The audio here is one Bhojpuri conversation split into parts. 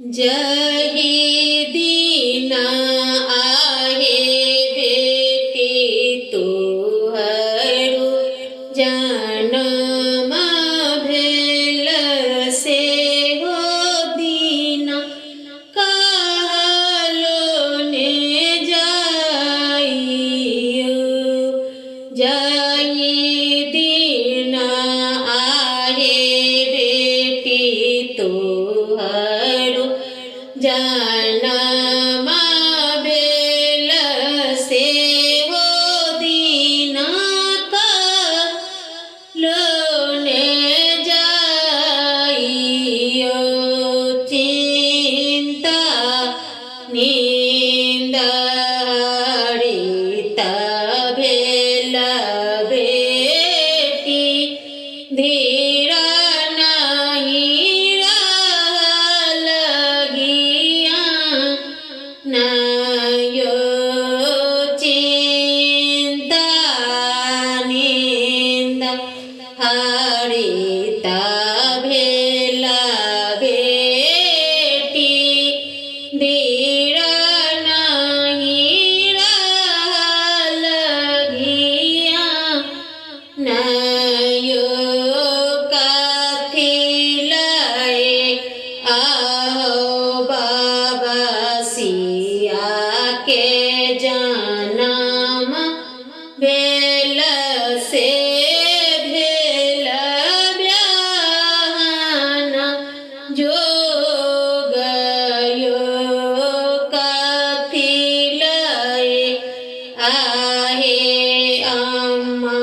जही दीना आहे बेटी तोहरो जन्म भेल से हो दीना कहलो ने जाइयो। जही दीना आहे बेटी तोहरो जन्म भेल से हो दीना कहलो ने जाइयो। चिंता नींद हरित भेल बेटी धीर नहीं रहल गिया नयो। चिंता नींद हरित भेल बेटी धीर नहीं रहल गिया नयो। कथी लए आहो बाबा सिया के जन्म भेल से भेल ब्याहन जोगयो। कथी लए आहे अम्मा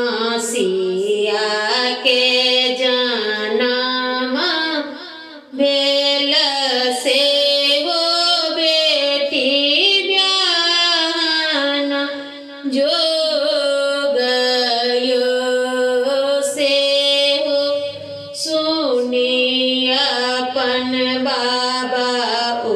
सिया के जन्म भेल से हो बेटी ब्याहन जोगयो। से हो सुनी अपन बाबा ओ